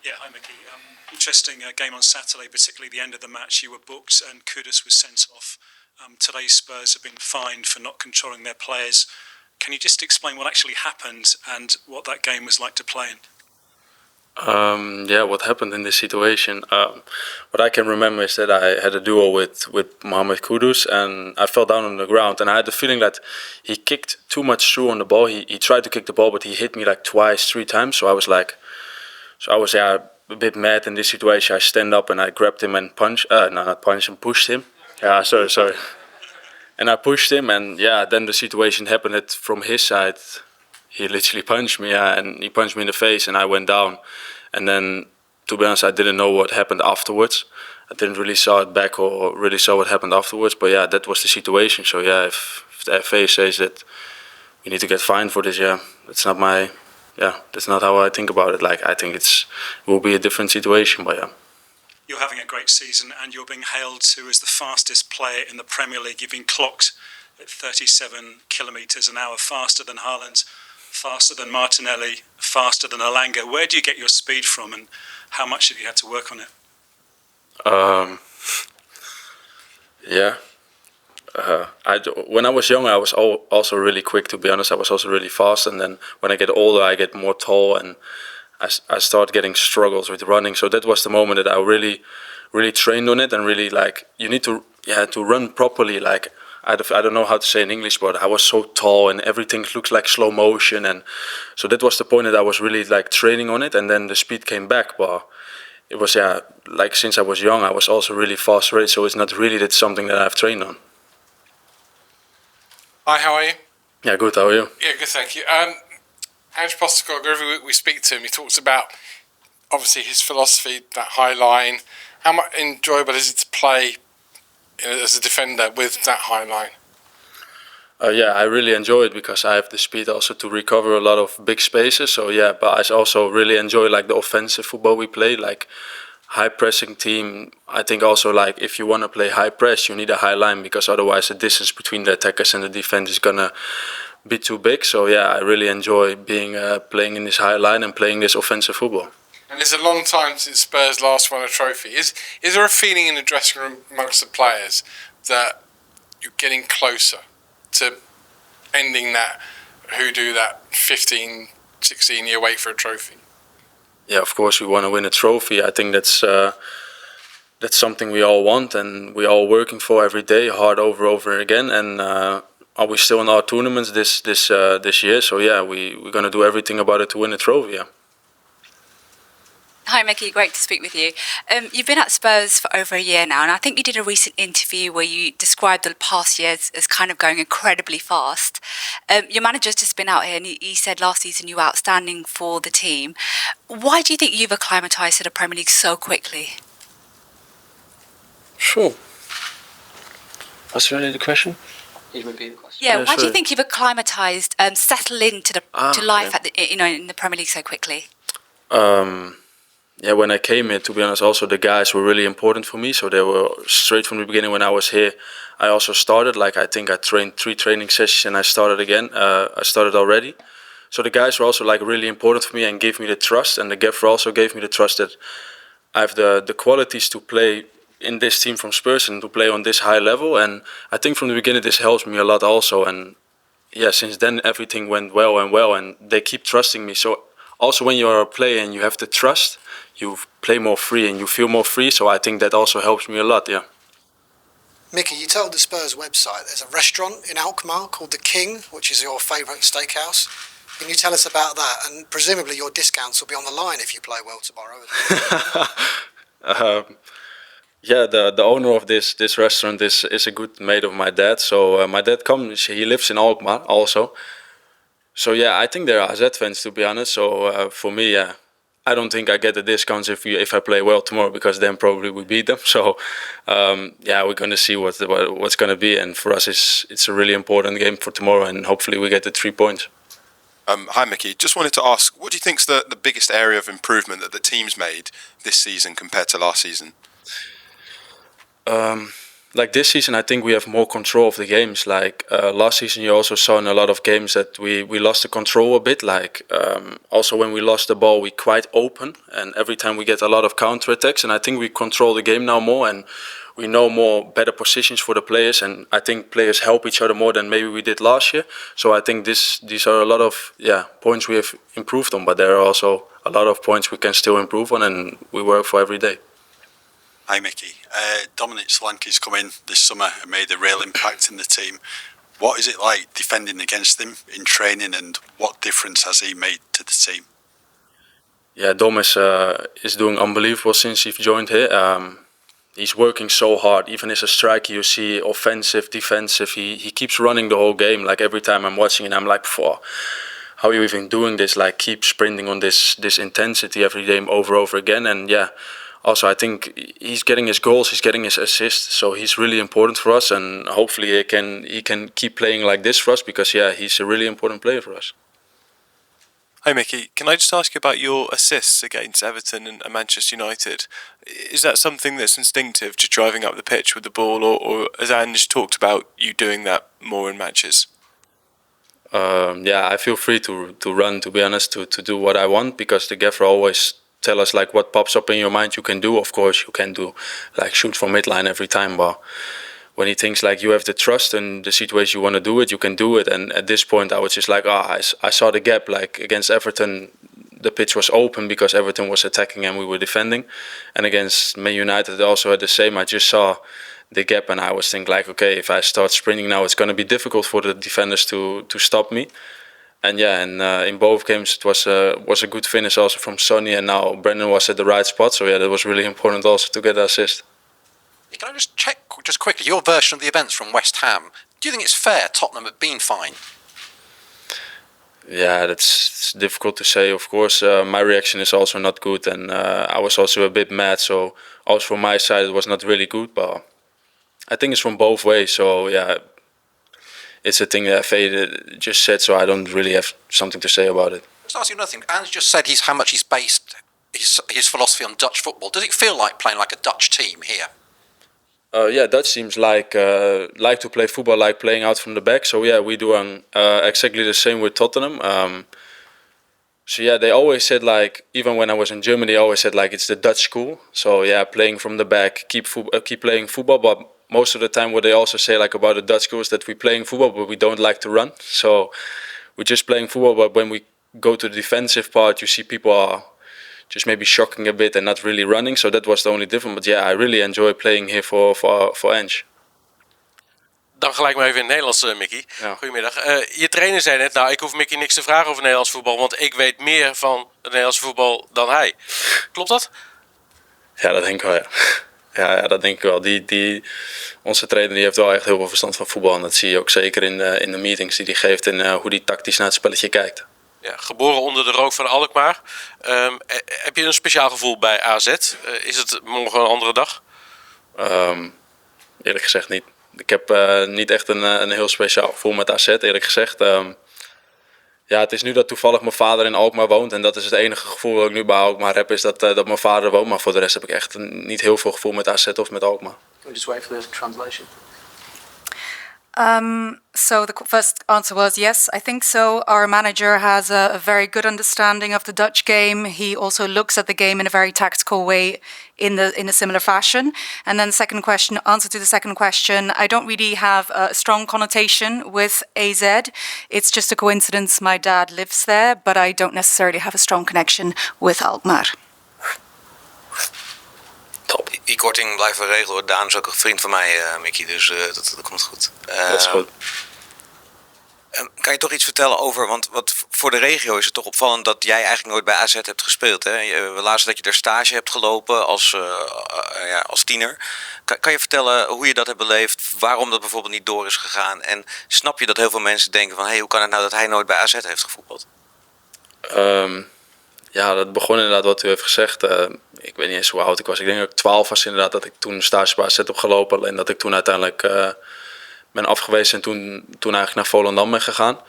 Yeah, hi Micky. Interesting game on Saturday, particularly the end of the match. You were booked and Kudus was sent off. Today Spurs have been fined for not controlling their players. Can you just explain what actually happened and what that game was like to play in? What happened in this situation? What I can remember is that I had a duel with Mohamed Kudus, and I fell down on the ground, and I had the feeling that he kicked too much through on the ball. He tried to kick the ball, but he hit me like twice, 3 times. So I was a bit mad in this situation. I stand up and I grabbed him and pushed him. Yeah, sorry. And I pushed him, and then the situation happened that from his side, he literally punched me, and he punched me in the face, and I went down. And then, to be honest, I didn't know what happened afterwards. I didn't really saw it back or really saw what happened afterwards. But that was the situation. So if the FA says that we need to get fined for this, that's not that's not how I think about it. Like, I think it will be a different situation, but yeah. You're having a great season and you're being hailed to as the fastest player in the Premier League. You've been clocked at 37 kilometres an hour, faster than Haaland, faster than Martinelli, faster than Solanke. Where do you get your speed from, and how much have you had to work on it? When I was younger, I was also really quick, to be honest. I was also really fast, and then when I get older, I get more tall, and I start getting struggles with running. So that was the moment that I really trained on it, and really, like, you need to run properly. Like, I don't know how to say in English, but I was so tall and everything looks like slow motion, and so that was the point that I was really like training on it, and then the speed came back. But it was like, since I was young, I was also really fast race, so it's not really that something that I've trained on. Hi, how are you? Yeah, good. How are you? Yeah, good, thank you. Ange Postecoglou, every week we speak to him, he talks about obviously his philosophy, that high line. How much enjoyable is it to play as a defender with that high line? I really enjoy it because I have the speed also to recover a lot of big spaces. So but I also really enjoy like the offensive football we play, like high pressing team. I think also, like, if you want to play high press, you need a high line, because otherwise the distance between the attackers and the defense is gonna be too big. So I really enjoy being playing in this high line and playing this offensive football. And it's a long time since Spurs last won a trophy. Is there a feeling in the dressing room amongst the players that you're getting closer to ending that hoodoo, that 15, 16-year wait for a trophy? Yeah, of course we want to win a trophy. I think that's something we all want, and we all working for every day, hard over again. And are we still in our tournaments this year? So we're gonna do everything about it to win a trophy. Yeah. Hi Micky, great to speak with you. You've been at Spurs for over a year now, and I think you did a recent interview where you described the past year as kind of going incredibly fast. Your manager's just been out here and he said last season you were outstanding for the team. Why do you think you've acclimatised to the Premier League so quickly? Sure. What's really the question? Yeah, why do you think you've acclimatised, settled into to life at in the Premier League so quickly? When I came here, to be honest, also the guys were really important for me. So they were straight from the beginning. When I was here, I also started. Like, I think I trained 3 training sessions and I started again. I started already. So the guys were also like really important for me and gave me the trust. And the gaffer also gave me the trust that I have the qualities to play in this team from Spurs and to play on this high level. And I think from the beginning this helps me a lot also. And since then everything went well, and they keep trusting me. So also when you're a player and you have the trust, you play more free and you feel more free. So I think that also helps me a lot. Yeah. Micky, you told the Spurs website there's a restaurant in Alkmaar called The King, which is your favourite steakhouse. Can you tell us about that? And presumably your discounts will be on the line if you play well tomorrow. The owner of this restaurant is a good mate of my dad. So my dad he lives in Alkmaar also. So I think they're AZ fans, to be honest. So for me, I don't think I get the discounts if I play well tomorrow, because then probably we beat them. So we're going to see what's going to be, and for us it's a really important game for tomorrow, and hopefully we get the 3 points. Hi Micky, just wanted to ask, what do you think's the biggest area of improvement that the team's made this season compared to last season? like this season, I think we have more control of the games. Like last season, you also saw in a lot of games that we lost the control a bit. Like also when we lost the ball, we quite open, and every time we get a lot of counter attacks. And I think we control the game now more, and we know more better positions for the players. And I think players help each other more than maybe we did last year. So I think these are a lot of points we have improved on, but there are also a lot of points we can still improve on, and we work for every day. Hi Micky. Dominic Solanke's come in this summer and made a real impact in the team. What is it like defending against him in training, and what difference has he made to the team? Yeah, Dom is doing unbelievable since he's joined here. He's working so hard. Even as a striker, you see offensive, defensive. He keeps running the whole game. Like every time I'm watching it, I'm like, how are you even doing this? Like keep sprinting on this intensity every game over again. And yeah. Also, I think he's getting his goals, he's getting his assists, so he's really important for us, and hopefully he can keep playing like this for us, because he's a really important player for us. Hi Micky, can I just ask you about your assists against Everton and Manchester United? Is that something that's instinctive, just driving up the pitch with the ball, or has Ange talked about you doing that more in matches? I feel free to run, to be honest, to do what I want, because the gaffer always tell us like what pops up in your mind you can do. Of course you can do like shoot from midline every time, but when he thinks like you have the trust in the situation you want to do it, you can do it. And at this point I was just like, I saw the gap. Like against Everton the pitch was open because Everton was attacking and we were defending, and against Man United also had the same. I just saw the gap and I was thinking like, okay, if I start sprinting now it's going to be difficult for the defenders to stop me. And in both games it was a good finish also from Sonny, and now Brendan was at the right spot. So that was really important also to get the assist. Can I just check just quickly your version of the events from West Ham? Do you think it's fair Tottenham have been fine? Yeah, it's difficult to say. Of course, my reaction is also not good, and I was also a bit mad. So also from my side it was not really good, but I think it's from both ways. So yeah. It's a thing that FA just said, so I don't really have something to say about it. Just ask you another thing. Ange just said how much he's based his philosophy on Dutch football. Does it feel like playing like a Dutch team here? Dutch teams like to play football, like playing out from the back. So yeah, we do exactly the same with Tottenham. So yeah, they always said like, even when I was in Germany, they always said like it's the Dutch school. So yeah, playing from the back, keep playing football, but most of the time what they also say like about the Dutch school is that we're playing football but we don't like to run. So we're just playing football, but when we go to the defensive part you see people are just maybe shocking a bit and not really running. So that was the only difference. But yeah, I really enjoy playing here for Ange. Dan gelijk maar even in het Nederlands, Micky. Ja. Goedemiddag. Je trainer zei net, nou ik hoef Micky niks te vragen over Nederlands voetbal, want ik weet meer van het Nederlands voetbal dan hij. Klopt dat? Ja, dat denk ik wel, ja. Ja, dat denk ik wel. Onze trainer die heeft wel echt heel veel verstand van voetbal. En dat zie je ook zeker in de meetings die hij geeft en hoe hij tactisch naar het spelletje kijkt. Ja, geboren onder de rook van Alkmaar. Heb je een speciaal gevoel bij AZ? Is het morgen een andere dag? Eerlijk gezegd niet. Ik heb niet echt een heel speciaal gevoel met AZ, eerlijk gezegd. Ja, het is nu dat toevallig mijn vader in Alkmaar woont. En dat is het enige gevoel dat ik nu bij Alkmaar heb, is dat mijn vader woont. Maar voor de rest heb ik echt niet heel veel gevoel met AZ of met Alkmaar. Can we just wait for the translation? So the first answer was yes, I think so. Our manager has a very good understanding of the Dutch game. He also looks at the game in a very tactical way in a similar fashion. And then answer to the second question, I don't really have a strong connotation with AZ. It's just a coincidence my dad lives there, but I don't necessarily have a strong connection with Alkmaar. Top. Die korting blijven regelen hoor. Daan is ook een vriend van mij, Micky, dus dat komt goed. Dat is goed. Kan je toch iets vertellen over, want voor de regio is het toch opvallend dat jij eigenlijk nooit bij AZ hebt gespeeld. Hè? We lazen dat je er stage hebt gelopen als tiener. Kan je vertellen hoe je dat hebt beleefd, waarom dat bijvoorbeeld niet door is gegaan? En snap je dat heel veel mensen denken van, hoe kan het nou dat hij nooit bij AZ heeft gevoetbald? Ja, dat begon inderdaad wat u heeft gezegd. Ik weet niet eens hoe oud ik was. Ik denk dat ik 12 was inderdaad, dat ik toen stage bij AZ heb gelopen. En dat ik toen uiteindelijk ben afgewezen en toen eigenlijk naar Volendam ben gegaan.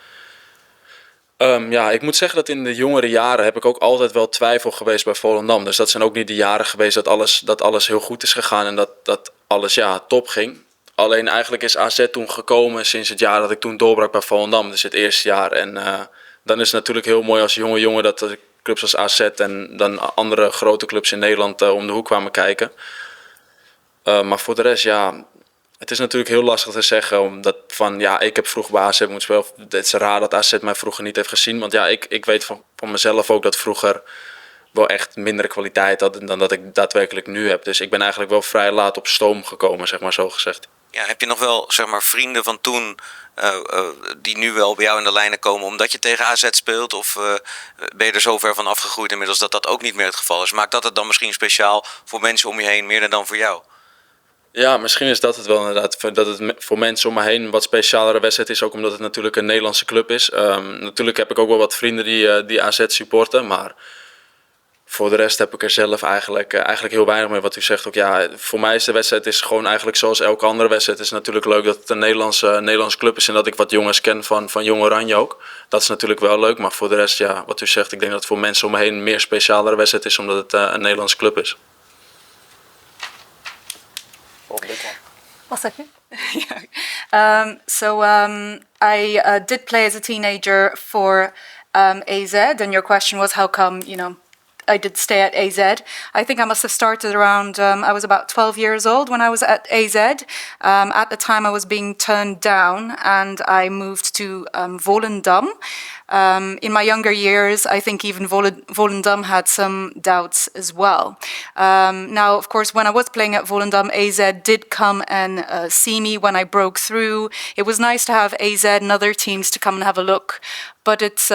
Ik moet zeggen dat in de jongere jaren heb ik ook altijd wel twijfel geweest bij Volendam. Dus dat zijn ook niet de jaren geweest dat alles heel goed is gegaan en dat alles top ging. Alleen eigenlijk is AZ toen gekomen sinds het jaar dat ik toen doorbrak bij Volendam. Dus het eerste jaar. En dan is het natuurlijk heel mooi als jonge jongen dat de clubs als AZ en dan andere grote clubs in Nederland om de hoek kwamen kijken. Maar voor de rest, ja, het is natuurlijk heel lastig te zeggen. Omdat van, ja, ik heb vroeger bij AZ moeten spelen. Het is raar dat AZ mij vroeger niet heeft gezien. Want ja, ik weet van mezelf ook dat vroeger wel echt mindere kwaliteit had dan dat ik daadwerkelijk nu heb. Dus ik ben eigenlijk wel vrij laat op stoom gekomen, zeg maar zo gezegd. Ja, heb je nog wel, zeg maar, vrienden van toen die nu wel bij jou in de lijnen komen omdat je tegen AZ speelt? Of ben je er zo ver van afgegroeid inmiddels dat dat ook niet meer het geval is? Maakt dat het dan misschien speciaal voor mensen om je heen meer dan voor jou? Ja, misschien is dat het wel inderdaad. Dat het voor mensen om me heen een wat specialere wedstrijd is. Ook omdat het natuurlijk een Nederlandse club is. Natuurlijk heb ik ook wel wat vrienden die AZ supporten. Maar voor de rest heb ik er zelf eigenlijk heel weinig mee. Wat u zegt ook, ja, voor mij is de wedstrijd gewoon eigenlijk zoals elke andere wedstrijd. Het is natuurlijk leuk dat het een Nederlandse club is en dat ik wat jongens ken van Jong Oranje ook. Dat is natuurlijk wel leuk, maar voor de rest, ja, wat u zegt, ik denk dat het voor mensen om me heen een meer specialere wedstrijd is omdat het een Nederlandse club is. One second. I did play as a teenager for AZ, and your question was how come, I did stay at AZ. I think I must have started around, I was about 12 years old when I was at AZ. At the time I was being turned down and I moved to Volendam. In my younger years, I think even Volendam had some doubts as well. Now, of course, when I was playing at Volendam, AZ did come and see me when I broke through. It was nice to have AZ and other teams to come and have a look. But it's...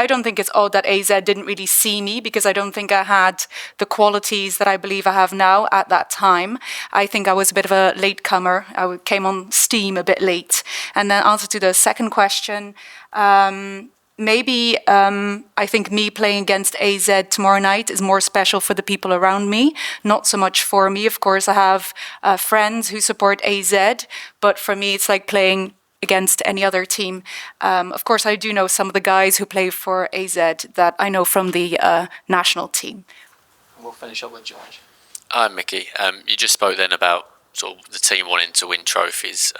I don't think it's odd that AZ didn't really see me because I don't think I had the qualities that I believe I have now at that time. I think I was a bit of a latecomer. I came on steam a bit late. And then answer to the second question, maybe I think me playing against AZ tomorrow night is more special for the people around me, not so much for me. Of course, I have friends who support AZ, but for me it's like playing against any other team. Of course, I do know some of the guys who play for AZ that I know from the national team. We'll finish up with George. Hi, Micky. You just spoke then about sort of the team wanting to win trophies.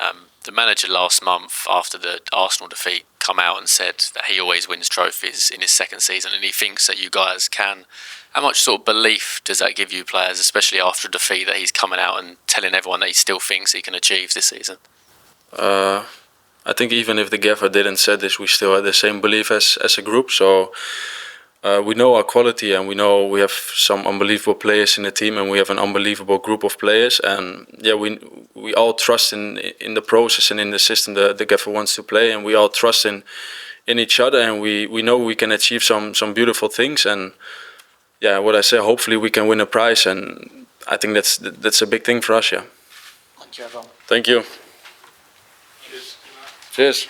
The manager last month, after the Arsenal defeat, come out and said that he always wins trophies in his second season, and he thinks that you guys can. How much sort of belief does that give you players, especially after a defeat, that he's coming out and telling everyone that he still thinks he can achieve this season? I think even if the gaffer didn't say this, we still had the same belief as a group. So we know our quality and we know we have some unbelievable players in the team and we have an unbelievable group of players. And yeah, we all trust in the process and in the system the gaffer wants to play, and we all trust in each other, and we know we can achieve some beautiful things. And yeah, what I say, hopefully we can win a prize, and I think that's a big thing for us. Yeah. Dankjewel. Thank you. Cheers.